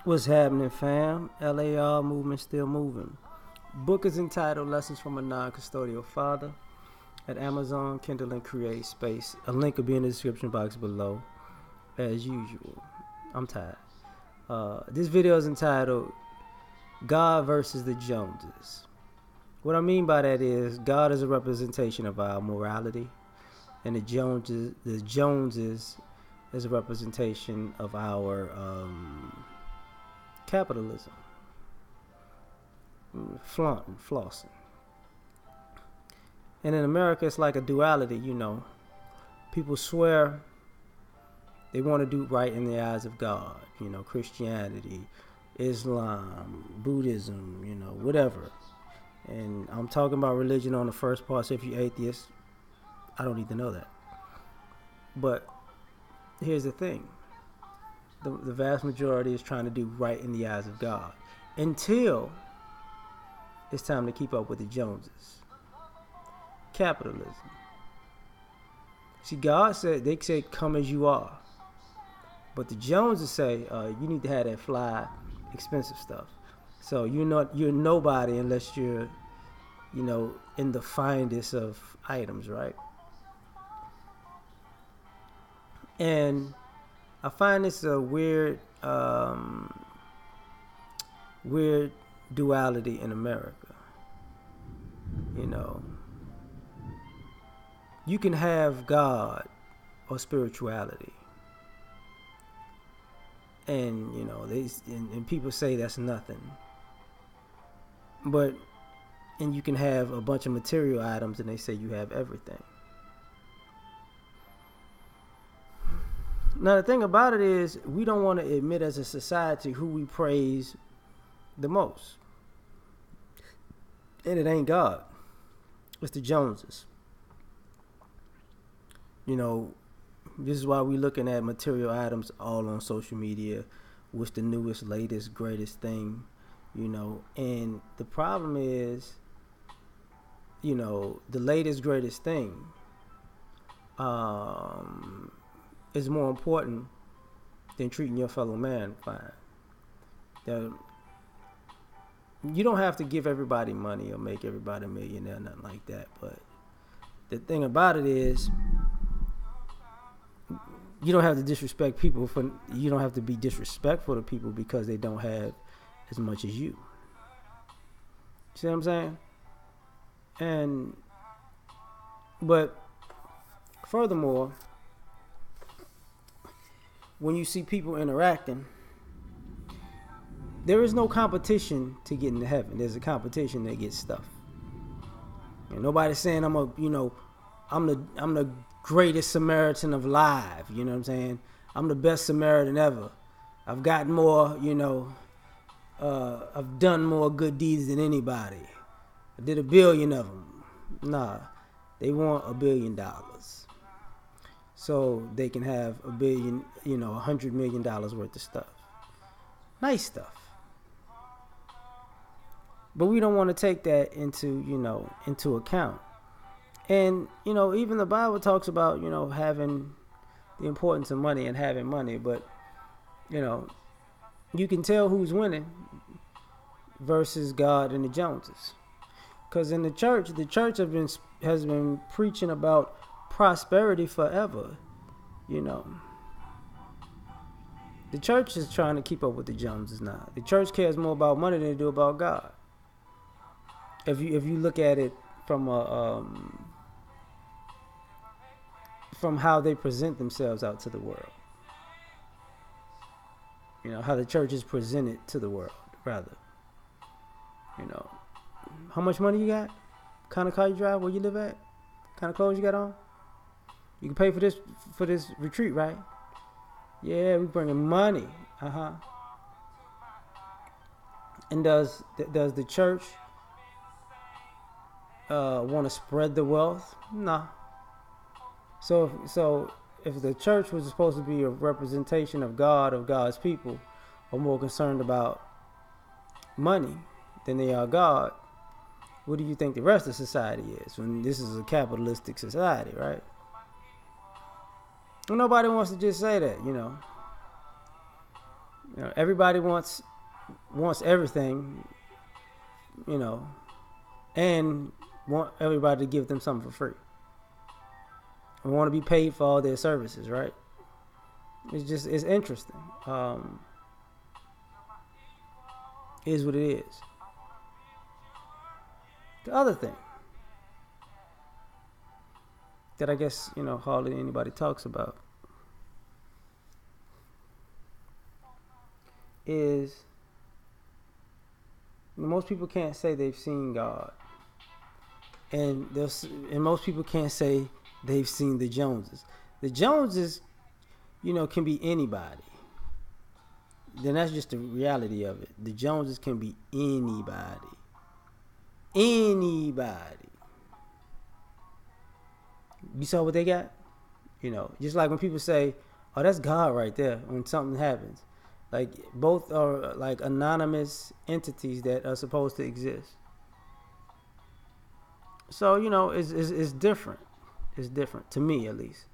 What's happening, fam? L.A.R. movement still moving. Book is entitled Lessons from a Non-Custodial Father at Amazon, Kindle, and Create Space. A link will be in the description box below, as usual. I'm tired. This video is entitled God versus the Joneses. What I mean by that is God is a representation of our morality, and the Joneses is a representation of our capitalism, flaunting, flossing. And in America, it's like a duality, you know. People swear they want to do right in the eyes of God, you know, Christianity, Islam, Buddhism, you know, whatever. And I'm talking about religion on the first part, so if you're atheist, I don't need to know that. But here's the thing. The vast majority is trying to do right in the eyes of God until it's time to keep up with the Joneses. Capitalism. See, God said, they say, come as you are. But the Joneses say, you need to have that fly, expensive stuff. So you're nobody unless you're, you know, in the finest of items, right? And I find this a weird duality in America. You know, you can have God or spirituality, and you know and people say that's nothing. And you can have a bunch of material items, and they say you have everything. Now, the thing about it is, we don't want to admit as a society who we praise the most. And it ain't God. It's the Joneses. You know, this is why we're looking at material items all on social media. What's the newest, latest, greatest thing, you know. And the problem is, you know, the latest, greatest thing is more important than treating your fellow man fine. Now, you don't have to give everybody money or make everybody a millionaire, nothing like that. But the thing about it is, you don't have to disrespect people you don't have to be disrespectful to people because they don't have as much as you. See what I'm saying? But furthermore, when you see people interacting, there is no competition to get into heaven. There's a competition that gets stuff. And nobody's saying I'm the greatest Samaritan of live. You know what I'm saying? I'm the best Samaritan ever. I've gotten more, you know, I've done more good deeds than anybody. I did 1 billion of them. Nah, they want $1 billion. So they can have $1 billion, you know, $100 million worth of stuff. Nice stuff. But we don't want to take that into account. And, you know, even the Bible talks about, you know, having the importance of money and having money. But, you know, you can tell who's winning versus God and the Joneses. Because in the church has been preaching about prosperity forever, you know. The church is trying to keep up with the Joneses now. The church cares more about money than they do about God. If you look at it from how they present themselves out to the world, you know, how the church is presented to the world, rather. You know, how much money you got? What kind of car you drive? Where you live at? What kind of clothes you got on? You can pay for this retreat, right? Yeah, we bringing money. And does the church want to spread the wealth? No. So if the church was supposed to be a representation of God, of God's people, are more concerned about money than they are God, what do you think the rest of society is? When this is a capitalistic society, right? Well, nobody wants to just say that, you know. Everybody wants everything, and want everybody to give them something for free. And want to be paid for all their services, right? It's interesting. Is what it is. The other thing that I guess, hardly anybody talks about is most people can't say they've seen God. And most people can't say they've seen the Joneses. The Joneses, can be anybody. Then that's just the reality of it. The Joneses can be anybody. Anybody. You saw what they got? Just like when people say, oh, that's God right there when something happens. Like, both are like anonymous entities that are supposed to exist. So, it's different. It's different, to me at least.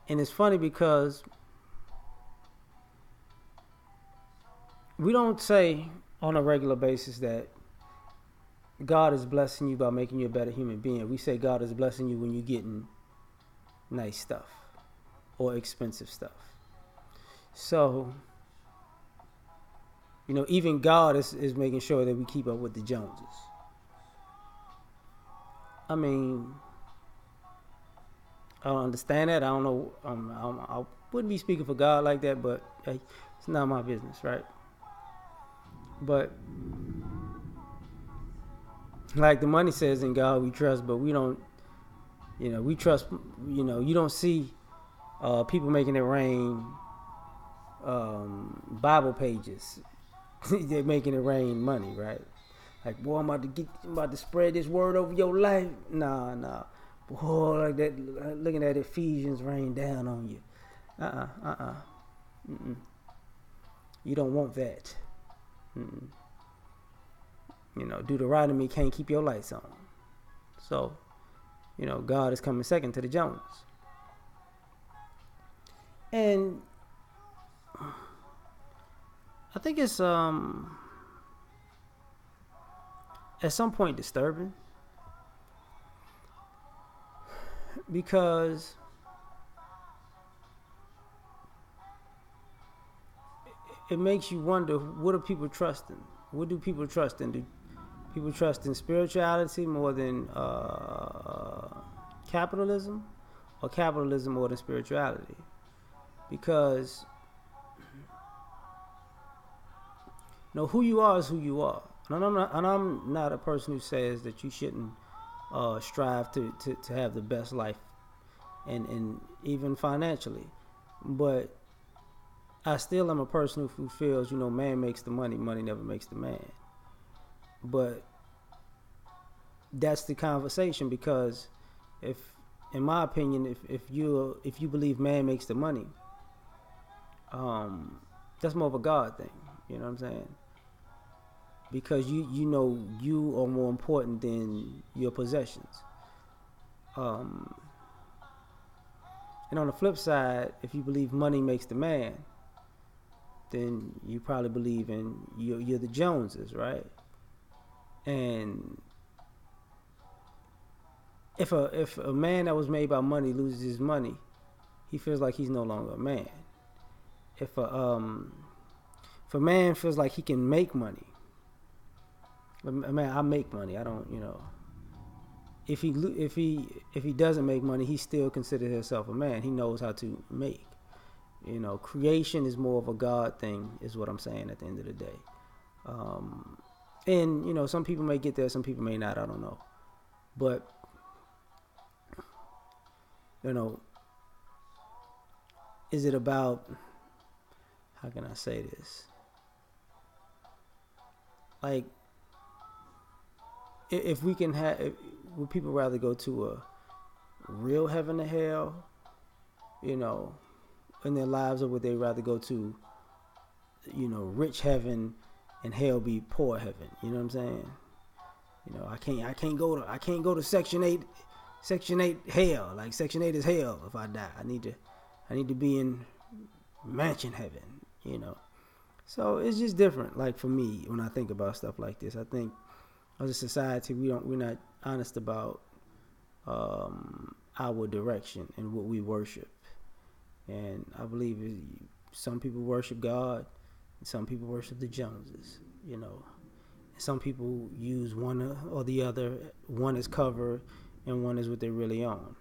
And it's funny because we don't say on a regular basis that God is blessing you by making you a better human being. We say God is blessing you when you're getting nice stuff or expensive stuff. So, even God is making sure that we keep up with the Joneses. I mean, I don't understand that. I don't know. I wouldn't be speaking for God like that, but hey, it's not my business, right? But like the money says, in God we trust, but we don't. We trust. You don't see people making it rain. Bible pages. They're making it rain money, right? Like, boy, I'm about to spread this word over your life. Nah. Boy, like that, looking at Ephesians rain down on you. You don't want that. Deuteronomy can't keep your lights on. So, God is coming second to the Joneses. And I think it's at some point disturbing, because it makes you wonder, what are people trusting? What do people trust in? Do people trust in spirituality more than capitalism, or capitalism more than spirituality? Because who you are is who you are. And I'm not a person who says that you shouldn't strive to have the best life, and even financially. But I still am a person who feels, man makes the money, money never makes the man. But that's the conversation, because in my opinion, if you believe man makes the money, that's more of a God thing. You know what I'm saying? Because you are more important than your possessions. And on the flip side, if you believe money makes the man, then you probably believe you're the Joneses, right? And if a man that was made by money loses his money, he feels like he's no longer a man. If a man feels like he can make money, man, I make money. I don't, If he doesn't make money, he still considers himself a man. He knows how to make. Creation is more of a God thing, is what I'm saying at the end of the day. And some people may get there, some people may not. I don't know, but is it about? How can I say this? Like, if we can have, would people rather go to a real heaven or hell, in their lives, or would they rather go to, rich heaven and hell be poor heaven? You know what I'm saying? I can't go to Section 8 hell. Like, Section 8 is hell if I die. I need to be in mansion heaven, you know. So it's just different. Like for me, when I think about stuff like this, I think as a society, we're not honest about our direction and what we worship. And I believe some people worship God, and some people worship the Joneses. You know, some people use one or the other. One is covered, and one is what they really own.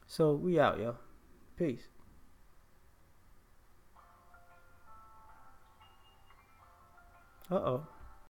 So we out, yo. Peace. Uh oh.